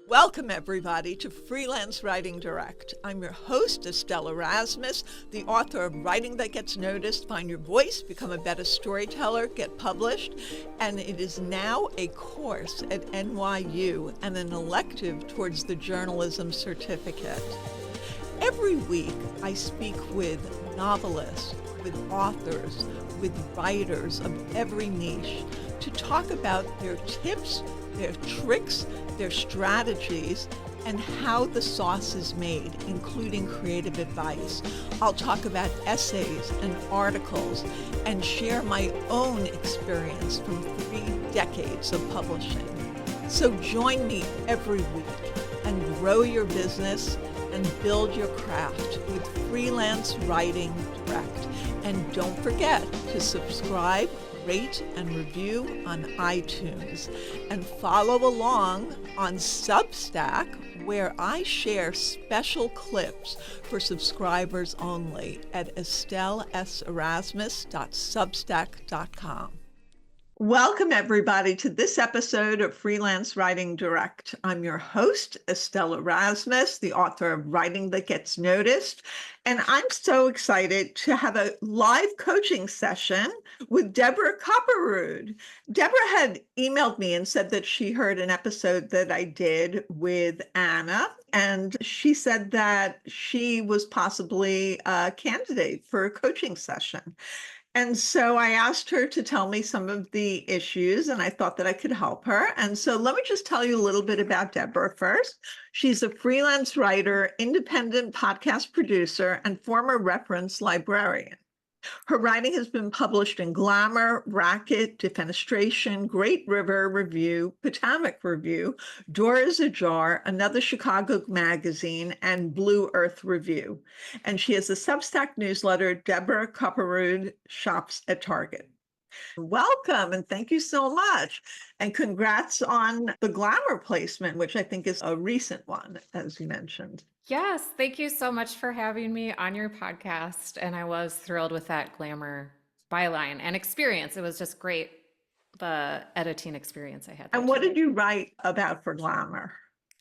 Welcome, everybody, to Freelance Writing Direct. I'm your host, Estelle Erasmus, the author of Writing That Gets Noticed, Find Your Voice, Become a Better Storyteller, Get Published, and it is now a course at NYU and an elective towards the journalism certificate. Every week, I speak with novelists, with authors, with writers of every niche to talk about their tips, their tricks, their strategies, and how the sauce is made, including creative advice. I'll talk about essays and articles and share my own experience from 3 decades of publishing. So join me every week and grow your business and build your craft with Freelance Writing Direct. And don't forget to subscribe, rate, and review on iTunes, and follow along on Substack, where I share special clips for subscribers only at estelleserasmus.substack.com. Welcome, everybody, to this episode of Freelance Writing Direct. I'm your host, Estelle Erasmus, the author of Writing That Gets Noticed, and I'm so excited to have a live coaching session with Deborah Copperud. Deborah had emailed me and said that she heard an episode that I did with Anna, and she said that she was possibly a candidate for a coaching session. And so I asked her to tell me some of the issues, and I thought that I could help her. And so let me just tell you a little bit about Deborah first. She's a freelance writer, independent podcast producer, and former reference librarian. Her writing has been published in Glamour, Racket, Defenestration, Great River Review, Potomac Review, Doors Ajar, Another Chicago Magazine, and Blue Earth Review. And she has a Substack newsletter, Deborah Copperud Shops at Target. Welcome, and thank you so much. And congrats on the Glamour placement, which I think is a recent one, as you mentioned. Yes, thank you so much for having me on your podcast. And I was thrilled with that Glamour byline and experience. It was just great, the editing experience I had. And what did you write about for Glamour?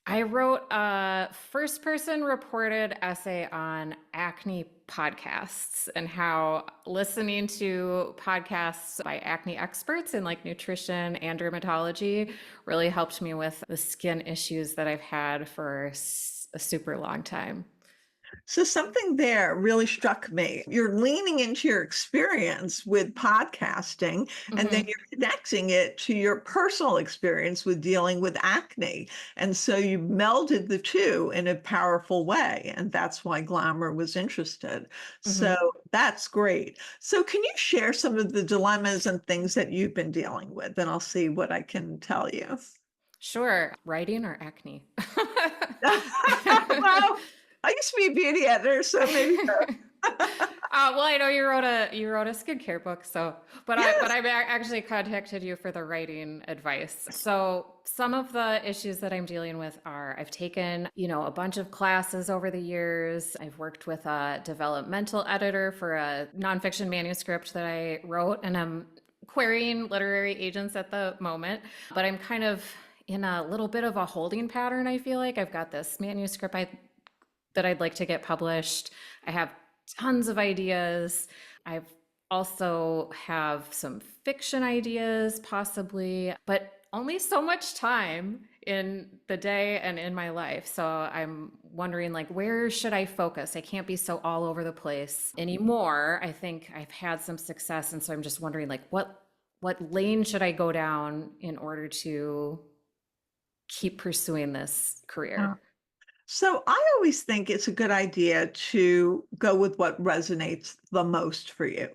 I wrote a first-person reported essay on acne podcasts and how listening to podcasts by acne experts in like nutrition and dermatology really helped me with the skin issues that I've had for a super long time. So something there really struck me. You're leaning into your experience with podcasting, and then you're connecting it to your personal experience with dealing with acne. And so you melded the two in a powerful way. And that's why Glamour was interested. So that's great. So can you share some of the dilemmas and things that you've been dealing with? And I'll see what I can tell you. Sure. Writing or acne? Well, I used to be a beauty editor, so maybe. Well, I know you wrote a skincare book, so but Yes. I actually contacted you for the writing advice. So some of the issues that I'm dealing with are I've taken, a bunch of classes over the years. I've worked with a developmental editor for a nonfiction manuscript that I wrote, and I'm querying literary agents at the moment, but I'm kind of in a little bit of a holding pattern. I feel like I've got this manuscript that I'd like to get published. I have tons of ideas. I've also have some fiction ideas possibly, but only so much time in the day and in my life. So I'm wondering, like, where should I focus? I can't be so all over the place anymore. I think I've had some success. And so I'm just wondering, like, what lane should I go down in order to keep pursuing this career? So I always think it's a good idea to go with what resonates the most for you.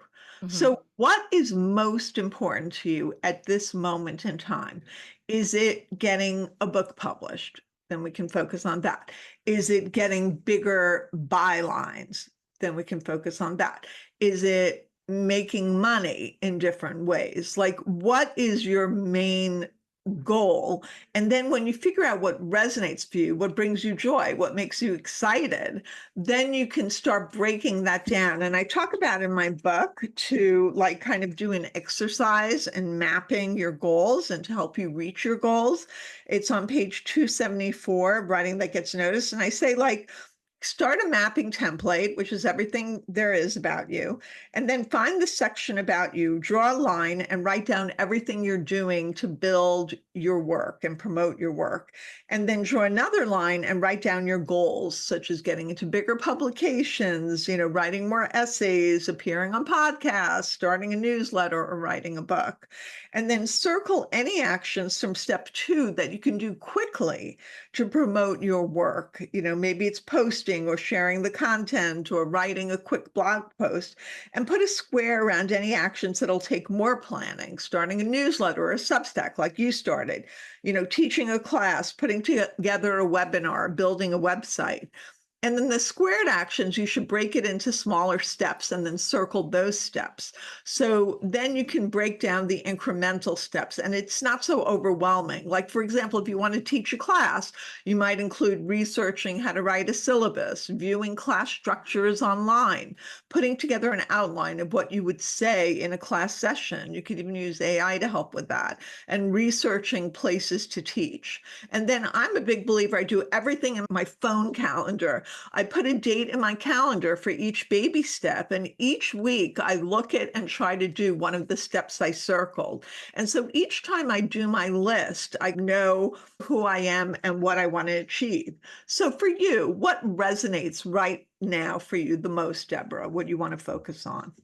So what is most important to you at this moment in time? Is it getting a book published? Then we can focus on that. Is it getting bigger bylines? Then we can focus on that. Is it making money in different ways? Like, what is your main goal. And then when you figure out what resonates for you, what brings you joy, what makes you excited, then you can start breaking that down. And I talk about in my book to like kind of do an exercise and mapping your goals and to help you reach your goals. It's on page 274, Writing That Gets Noticed. And I say, like, start a mapping template, which is everything there is about you, and then find the section about you, draw a line, and write down everything you're doing to build your work and promote your work. And then draw another line and write down your goals, such as getting into bigger publications, writing more essays, appearing on podcasts, starting a newsletter, or writing a book. And then circle any actions from step 2 that you can do quickly to promote your work. Maybe it's posting or sharing the content or writing a quick blog post, and put a square around any actions that'll take more planning, starting a newsletter or a Substack like you started, teaching a class, putting together a webinar, building a website. And then the squared actions, you should break it into smaller steps and then circle those steps. So then you can break down the incremental steps and it's not so overwhelming. Like, for example, if you want to teach a class, you might include researching how to write a syllabus, viewing class structures online, putting together an outline of what you would say in a class session. You could even use AI to help with that, and researching places to teach. And then I'm a big believer, I do everything in my phone calendar. I put a date in my calendar for each baby step, and each week I look at and try to do one of the steps I circled. And so each time I do my list, I know who I am and what I want to achieve. So for you, what resonates right now for you the most, Deborah? What do you want to focus on?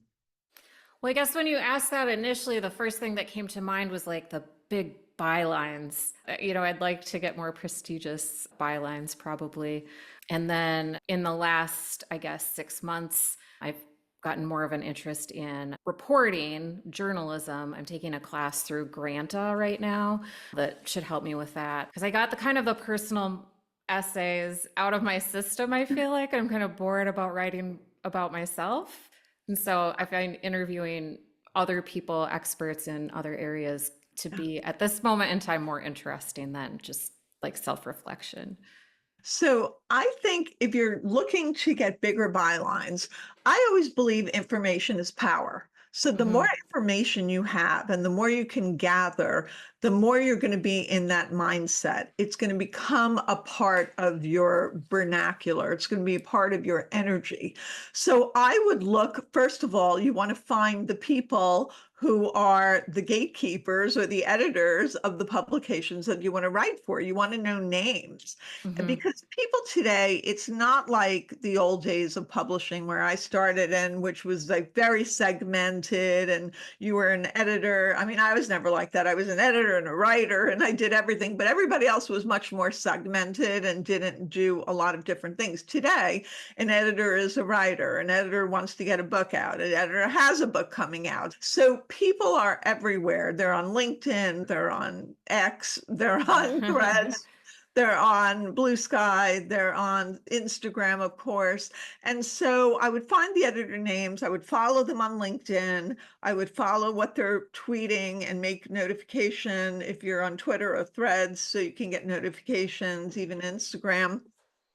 Well, I guess when you asked that initially, the first thing that came to mind was like the big bylines. I'd like to get more prestigious bylines probably. And then in the last, I guess, 6 months, I've gotten more of an interest in reporting, journalism. I'm taking a class through Granta right now that should help me with that. Because I got the personal essays out of my system, I feel like. I'm kind of bored about writing about myself. And so I find interviewing other people, experts in other areas, to be at this moment in time more interesting than just like self-reflection. So I think if you're looking to get bigger bylines, I always believe information is power. So the more information you have and the more you can gather, the more you're going to be in that mindset. It's going to become a part of your vernacular. It's going to be a part of your energy. So I would look, first of all, you want to find the people who are the gatekeepers or the editors of the publications that you want to write for. You want to know names. And because people today, it's not like the old days of publishing where I started in, which was like very segmented and you were an editor. I mean, I was never like that. I was an editor and a writer and I did everything, but everybody else was much more segmented and didn't do a lot of different things. Today, an editor is a writer. An editor wants to get a book out. An editor has a book coming out. So people are everywhere. They're on LinkedIn, they're on X, they're on Threads. They're on Blue Sky, they're on Instagram, of course. And so I would find the editor names, I would follow them on LinkedIn, I would follow what they're tweeting and make notification if you're on Twitter or Threads, so you can get notifications, even Instagram.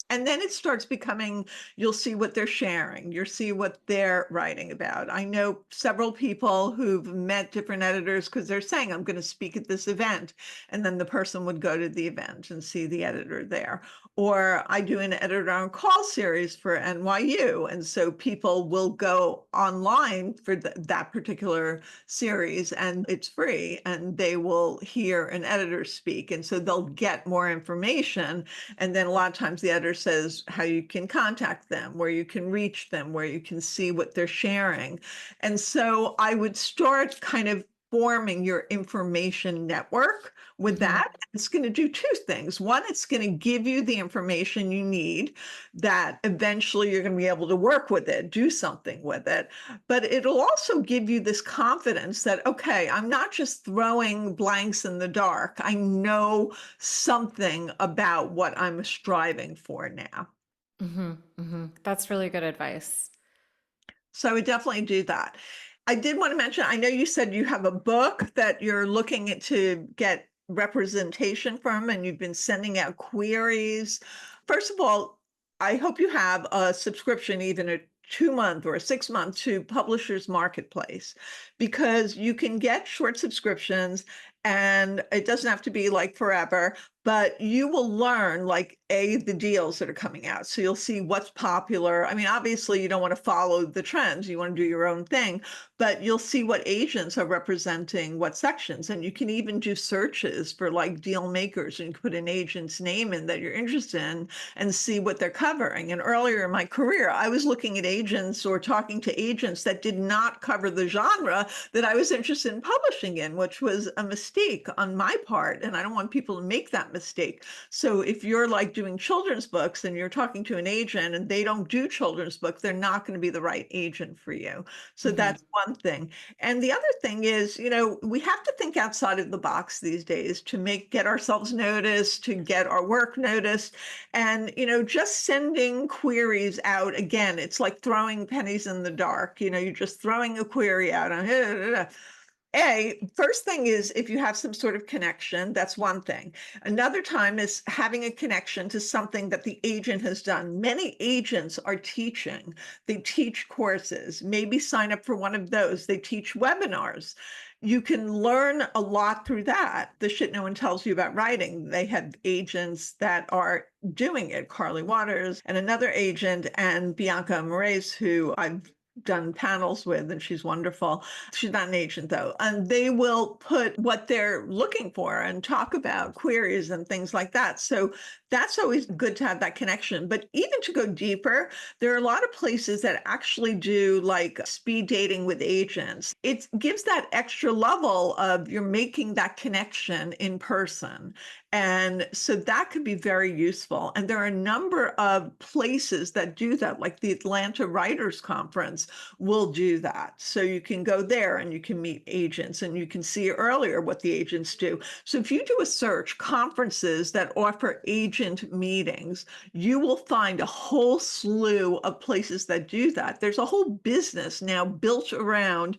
And then it starts becoming, you'll see what they're sharing, you'll see what they're writing about. I know several people who've met different editors because they're saying, I'm going to speak at this event. And then the person would go to the event and see the editor there. Or I do an editor on call series for NYU. And so people will go online for that particular series and it's free and they will hear an editor speak. And so they'll get more information. And then a lot of times the editor says how you can contact them, where you can reach them, where you can see what they're sharing. And so I would start kind of forming your information network with that. It's going to do two things. One, it's going to give you the information you need that eventually you're going to be able to work with it, do something with it. But it'll also give you this confidence that, okay, I'm not just throwing blanks in the dark. I know something about what I'm striving for now. That's really good advice. So I would definitely do that. I did want to mention, I know you said you have a book that you're looking to get representation firm and you've been sending out queries, first of all, I hope you have a subscription, even a 2-month or a 6-month to Publishers Marketplace, because you can get short subscriptions and it doesn't have to be like forever, but you will learn like the deals that are coming out. So you'll see what's popular. I mean, obviously you don't want to follow the trends. You want to do your own thing, but you'll see what agents are representing what sections. And you can even do searches for like deal makers, and you can put an agent's name in that you're interested in and see what they're covering. And earlier in my career, I was looking at agents or talking to agents that did not cover the genre that I was interested in publishing in, which was a mistake on my part. And I don't want people to make that mistake. So if you're like doing children's books and you're talking to an agent and they don't do children's books, they're not going to be the right agent for you. So that's one thing. And the other thing is, we have to think outside of the box these days to get ourselves noticed, to get our work noticed. And, just sending queries out, again, it's like throwing pennies in the dark. You're just throwing a query out on first thing is if you have some sort of connection, that's one thing. Another time is having a connection to something that the agent has done. Many agents are teaching. They teach courses. Maybe sign up for one of those. They teach webinars. You can learn a lot through that. The shit no one tells you about writing. They have agents that are doing it. Carly Waters and another agent, and Bianca Moraes, who I've done panels with, and she's wonderful. She's not an agent though. And they will put what they're looking for and talk about queries and things like that. So that's always good to have that connection. But even to go deeper, there are a lot of places that actually do like speed dating with agents. It gives that extra level of you're making that connection in person. And so that could be very useful. And there are a number of places that do that, like the Atlanta Writers Conference will do that. So you can go there and you can meet agents and you can see earlier what the agents do. So if you do a search, conferences that offer agent meetings, you will find a whole slew of places that do that. There's a whole business now built around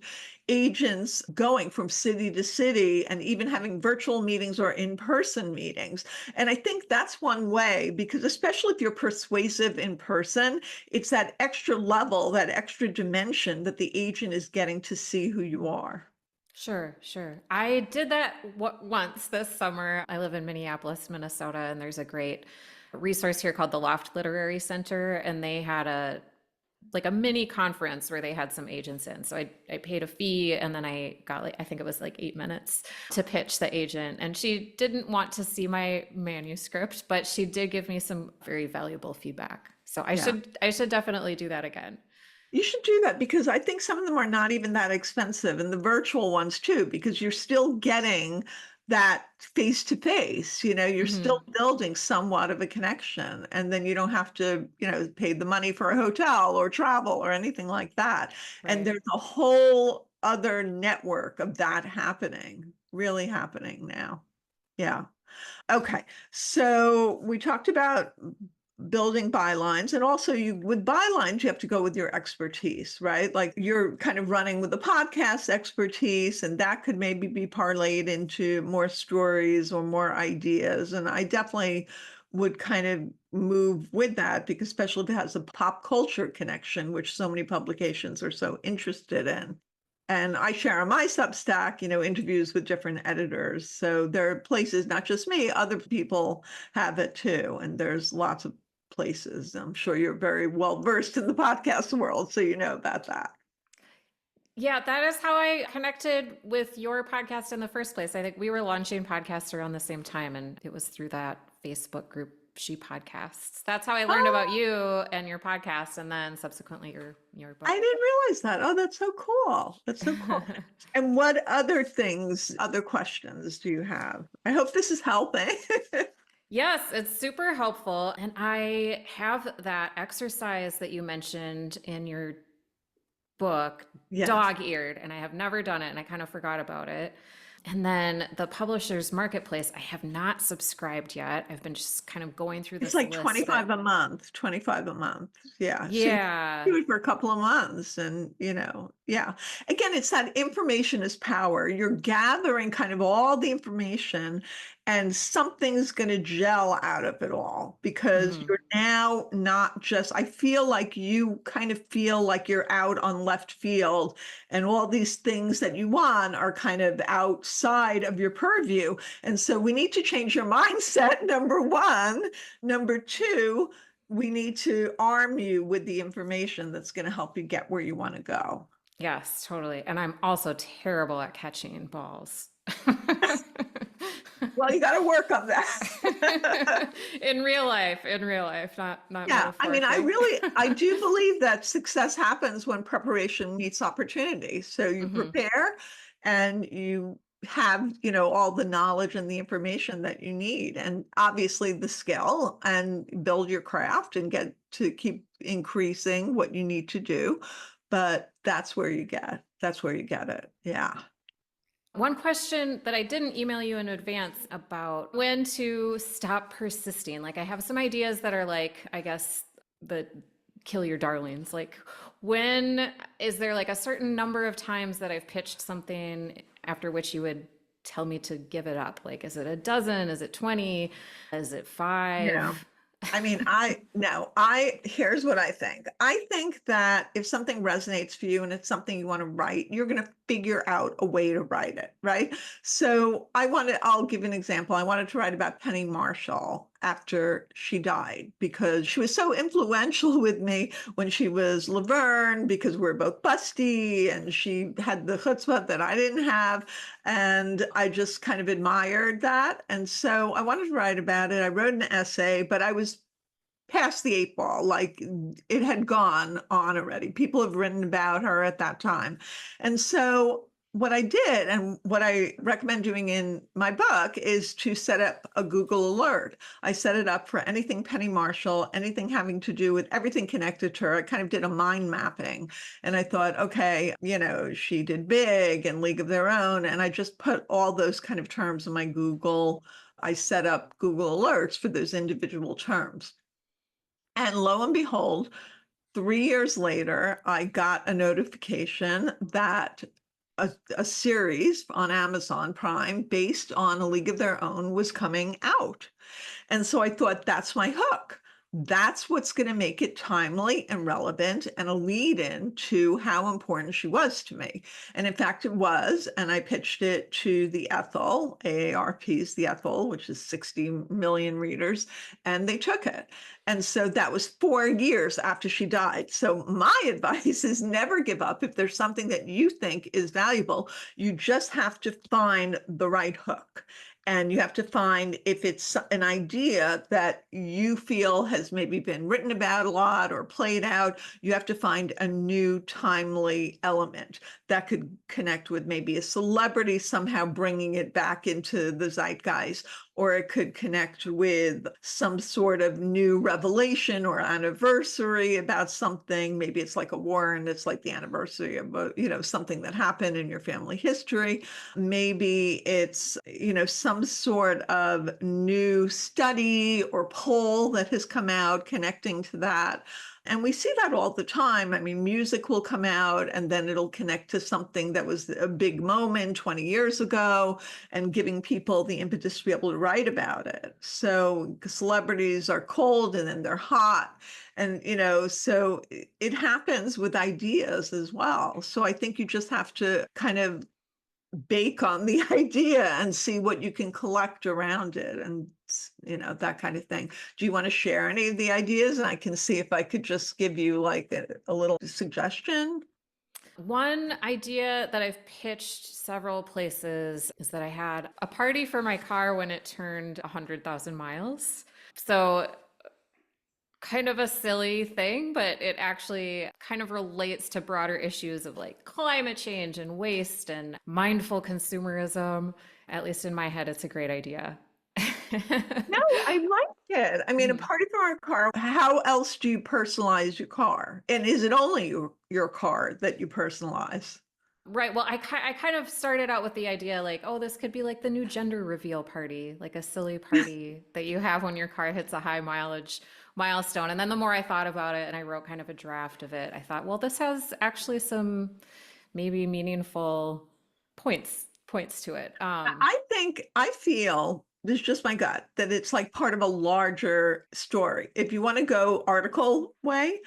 agents going from city to city and even having virtual meetings or in-person meetings. And I think that's one way, because especially if you're persuasive in person, it's that extra level, that extra dimension that the agent is getting to see who you are. Sure, sure. I did that once this summer. I live in Minneapolis, Minnesota, and there's a great resource here called the Loft Literary Center, and they had a mini conference where they had some agents in. So I paid a fee, and then I got I think it was 8 minutes to pitch the agent. And she didn't want to see my manuscript, but she did give me some very valuable feedback. So I should definitely do that again. You should do that, because I think some of them are not even that expensive, and the virtual ones too, because you're still getting that face to face, you're still building somewhat of a connection, and then you don't have to, pay the money for a hotel or travel or anything like that. Right. And there's a whole other network of that happening, really happening now. Yeah. Okay. So we talked about building bylines, and also with bylines you have to go with your expertise, right? Like you're kind of running with the podcast expertise, and that could maybe be parlayed into more stories or more ideas. And I definitely would kind of move with that, because especially if it has a pop culture connection, which so many publications are so interested in. And I share on my Substack, interviews with different editors. So there are places, not just me, other people have it too. And there's lots of places. I'm sure you're very well versed in the podcast world, so you know about that. Yeah, that is how I connected with your podcast in the first place. I think we were launching podcasts around the same time, and it was through that Facebook group, She Podcasts. That's how I learned about you and your podcast, and then subsequently your book. I didn't realize that. Oh, that's so cool. That's so cool. And what other questions do you have? I hope this is helping. Yes, it's super helpful. And I have that exercise that you mentioned in your book, Yes. dog-eared, and I have never done it, and I kind of forgot about it. And then the publisher's marketplace, I have not subscribed yet. I've been just kind of going through It's this like list 25 a month, 25 a month. Yeah. So you yeah. do it for a couple of months and, yeah. Again, it's that information is power. You're gathering kind of all the information and something's going to gel out of it all because Mhm. you're now not just, I feel like you kind of feel like you're out on left field and all these things that you want are kind of outside of your purview. And so we need to change your mindset, number one. Number two, we need to arm you with the information that's going to help you get where you want to go. Yes, totally. And I'm also terrible at catching balls. Well, you got to work on that. In real life, not Yeah, I mean, metaphorically. I do believe that success happens when preparation meets opportunity. So you Mhm. prepare and you have, all the knowledge and the information that you need, and obviously the skill, and build your craft and get to keep increasing what you need to do. But that's where you get it. Yeah. One question that I didn't email you in advance about when to stop persisting. Like, I have some ideas that are like, I guess, the kill your darlings. Like, when is there like a certain number of times that I've pitched something after which you would tell me to give it up? Like, is it a dozen? Is it 20? Is it five? Yeah. I mean, here's what I think. I think that if something resonates for you and it's something you want to write, you're going to figure out a way to write it, right? So I'll give an example. I wanted to write about Penny Marshall after she died because she was so influential with me when she was Laverne, because we're both busty and she had the chutzpah that I didn't have. And I just kind of admired that. And so I wanted to write about it. I wrote an essay, but I was past the eight ball. Like, it had gone on already. People have written about her at that time. And so what I did and what I recommend doing in my book is to set up a Google alert. I set it up for anything Penny Marshall, anything having to do with everything connected to her. I kind of did a mind mapping. And I thought, okay, she did Big and League of Their Own. And I just put all those kind of terms in my Google. I set up Google alerts for those individual terms. And lo and behold, 3 years later, I got a notification that a series on Amazon Prime based on A League of Their Own was coming out. And so I thought, that's my hook. That's what's going to make it timely and relevant and a lead in to how important she was to me. And in fact, it was. And I pitched it to the Ethel, AARP's The Ethel, which is 60 million readers, and they took it. And so that was 4 years after she died. So my advice is never give up. If there's something that you think is valuable, you just have to find the right hook. And you have to find if it's an idea that you feel has maybe been written about a lot or played out, you have to find a new timely element that could connect with maybe a celebrity, somehow bringing it back into the zeitgeist, or it could connect with some sort of new revelation or anniversary about something. Maybe it's like a war and it's like the anniversary of something that happened in your family history. Maybe it's, some sort of new study or poll that has come out connecting to that. And we see that all the time. I mean, music will come out and then it'll connect to something that was a big moment 20 years ago and giving people the impetus to be able to write about it. So celebrities are cold and then they're hot. And, so it happens with ideas as well. So I think you just have to kind of bake on the idea and see what you can collect around it and that kind of thing. Do you want to share any of the ideas? And I can see if I could just give you like a little suggestion. One idea that I've pitched several places is that I had a party for my car when it turned 100,000 miles. So kind of a silly thing, but it actually kind of relates to broader issues of like climate change and waste and mindful consumerism. At least in my head, it's a great idea. No, I like it. I mean, a Mhm. party for a car. How else do you personalize your car? And is it only your car that you personalize? Right. Well, I kind of started out with the idea like, oh, this could be like the new gender reveal party, like a silly party that you have when your car hits a high mileage milestone. And then the more I thought about it and I wrote kind of a draft of it, I thought, well, this has actually some maybe meaningful points to it. I feel, this is just my gut, that it's like part of a larger story. If you want to go article way,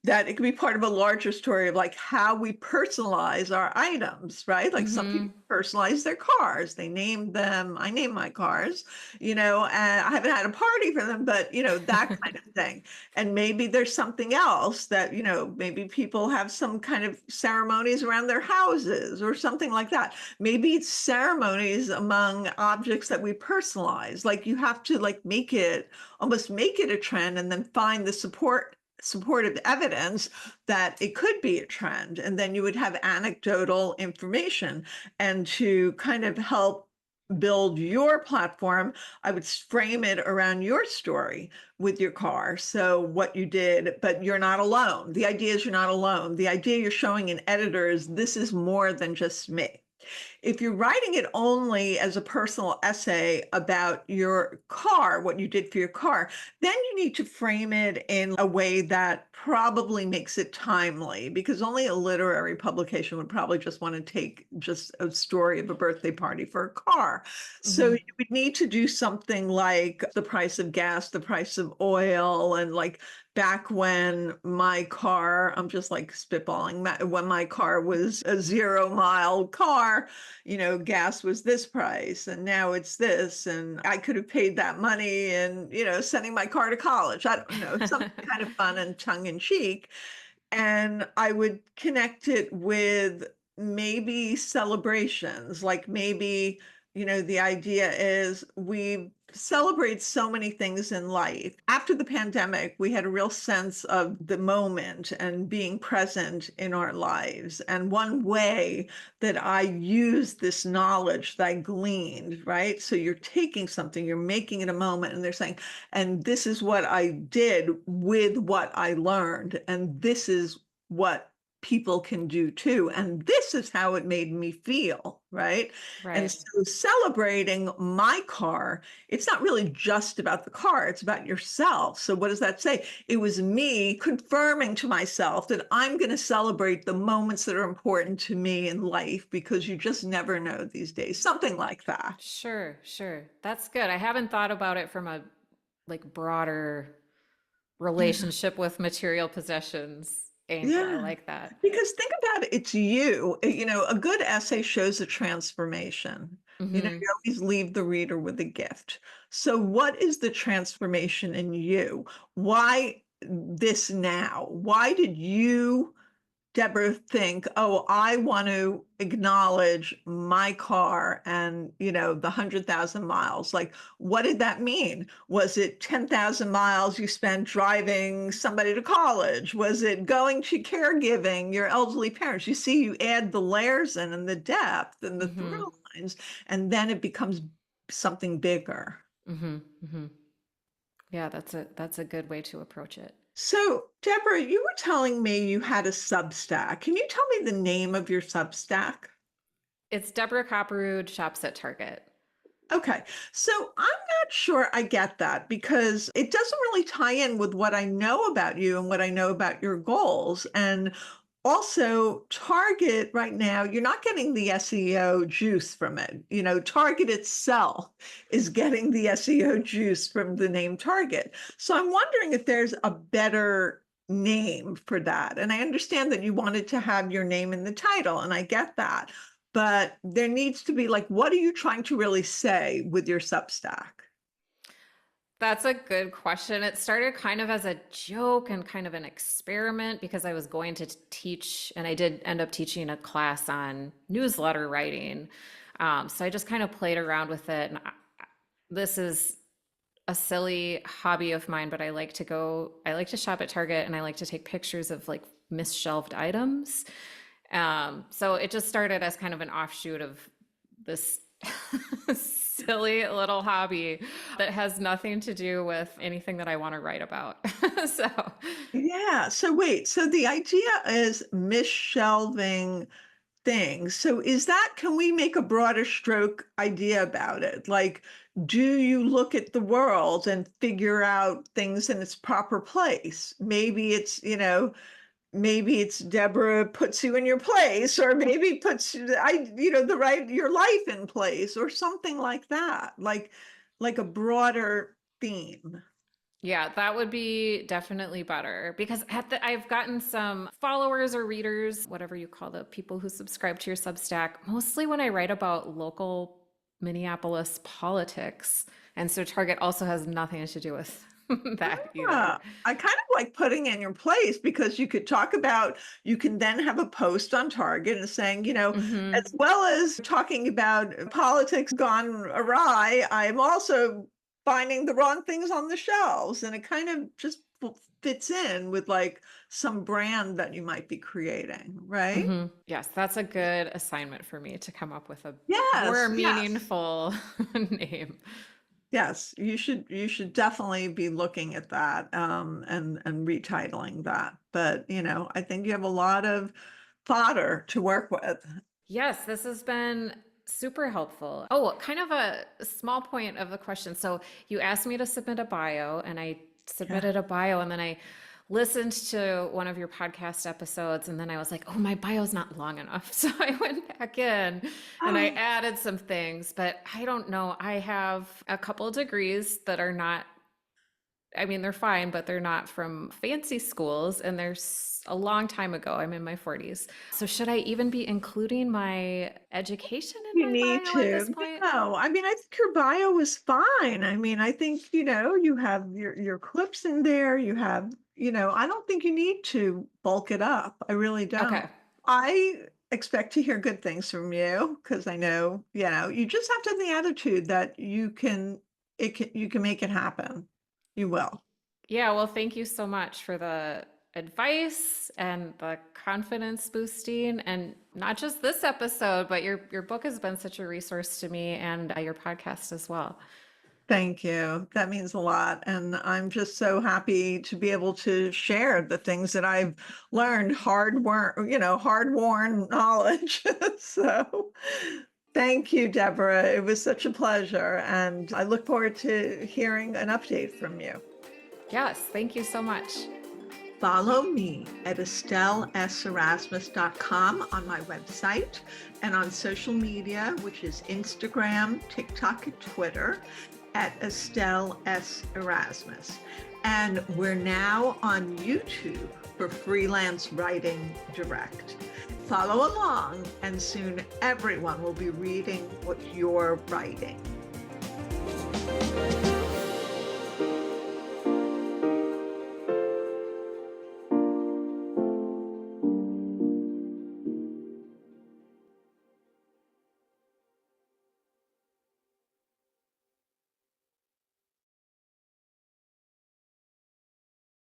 that it could be part of a larger story of like how we personalize our items, right? Like some people personalize their cars. They name them. I name my cars, and I haven't had a party for them, but that kind of thing. And maybe there's something else that, maybe people have some kind of ceremonies around their houses or something like that. Maybe it's ceremonies among objects that we personalize. Like you have to like almost make it a trend and then find the supportive evidence that it could be a trend. And then you would have anecdotal information. And to kind of help build your platform, I would frame it around your story with your car. So what you did, but you're not alone. The idea is you're not alone. The idea you're showing in editors, this is more than just me. If you're writing it only as a personal essay about your car, what you did for your car, then you need to frame it in a way that probably makes it timely, because only a literary publication would probably just want to take just a story of a birthday party for a car. So you would need to do something like the price of gas, the price of oil, and like back when my car, I'm just like spitballing, when my car was a 0-mile car, gas was this price and now it's this. And I could have paid that money and, sending my car to college. I don't know, something kind of fun and tongue in cheek. And I would connect it with maybe celebrations, like maybe, the idea is we celebrate so many things in life. After the pandemic, we had a real sense of the moment and being present in our lives. And one way that I use this knowledge that I gleaned, right? So you're taking something, you're making it a moment, and they're saying, and this is what I did with what I learned. And this is what people can do too. And this is how it made me feel, right? And Right. so celebrating my car, it's not really just about the car, it's about yourself. So what does that say? It was me confirming to myself that I'm going to celebrate the moments that are important to me in life, because you just never know these days. Something like that. Sure. That's good. I haven't thought about it from a like broader Yeah. relationship with material possessions angle. I Yeah. like that. Because think about it, it's you. A good essay shows a transformation. Hmm. You always leave the reader with a gift. So what is the transformation in you? Why this now? Why did you, Deborah, think, oh, I want to acknowledge my car and, the 100,000 miles? Like, what did that mean? Was it 10,000 miles you spent driving somebody to college? Was it going to caregiving your elderly parents? You see, you add the layers in and the depth and the Hmm. through lines, and then it becomes something bigger. Hmm. Yeah, that's a good way to approach it. So, Deborah, you were telling me you had a Substack. Can you tell me the name of your Substack? It's Deborah Copperud Shops at Target. Okay. So I'm not sure I get that, because it doesn't really tie in with what I know about you and what I know about your goals. And also, Target right now, you're not getting the SEO juice from it. Target itself is getting the SEO juice from the name Target. So I'm wondering if there's a better name for that. And I understand that you wanted to have your name in the title, and I get that. But there needs to be like, what are you trying to really say with your Substack? That's a good question. It started kind of as a joke and kind of an experiment because I was going to teach, and I did end up teaching a class on newsletter writing. So I just kind of played around with it. And this is a silly hobby of mine, but I like to shop at Target and I like to take pictures of like misshelved items. So it just started as kind of an offshoot of this silly little hobby that has nothing to do with anything that I want to write about. So Yeah. So wait, so the idea is misshelving things. So can we make a broader stroke idea about it? Like, do you look at the world and figure out things in its proper place? Maybe it's Deborah puts you in your place, or maybe puts your life in place, or something like that, like a broader theme. Yeah, that would be definitely better because I've gotten some followers or readers, whatever you call the people who subscribe to your Substack, mostly when I write about local Minneapolis politics. And so Target also has nothing to do with that either. I kind of like putting in your place, because you can then have a post on Target and saying, Hmm. as well as talking about politics gone awry, I'm also finding the wrong things on the shelves. And it kind of just fits in with like some brand that you might be creating, right? Hmm. Yes, that's a good assignment for me to come up with a Yes, more yes. meaningful name. Yes, you should definitely be looking at that, and retitling that. But I think you have a lot of fodder to work with. Yes, this has been super helpful. Oh, kind of a small point of the question. So you asked me to submit a bio, and I Yeah. submitted a bio, and then I listened to one of your podcast episodes, and then I was like, oh, my bio's not long enough. So I went back in and I added some things, but I don't know. I have a couple of degrees that are not, I mean, they're fine, but they're not from fancy schools, and there's a long time ago. I'm in my 40s. So should I even be including my education in You my need bio at to. this point? No, I mean, I think your bio is fine. I mean, I think, you have your clips in there. You have, I don't think you need to bulk it up. I really don't. Okay. I expect to hear good things from you, because I know, you just have to have the attitude that you can make it happen. You will. Yeah, well, thank you so much for the advice and the confidence boosting, and not just this episode, but your book has been such a resource to me, and your podcast as well. Thank you. That means a lot. And I'm just so happy to be able to share the things that I've learned, hard-worn knowledge. So thank you, Deborah. It was such a pleasure. And I look forward to hearing an update from you. Yes, thank you so much. Follow me at EstelleSErasmus.com on my website, and on social media, which is Instagram, TikTok, and Twitter, at Estelle S. Erasmus. And we're now on YouTube for Freelance Writing Direct. Follow along, and soon everyone will be reading what you're writing.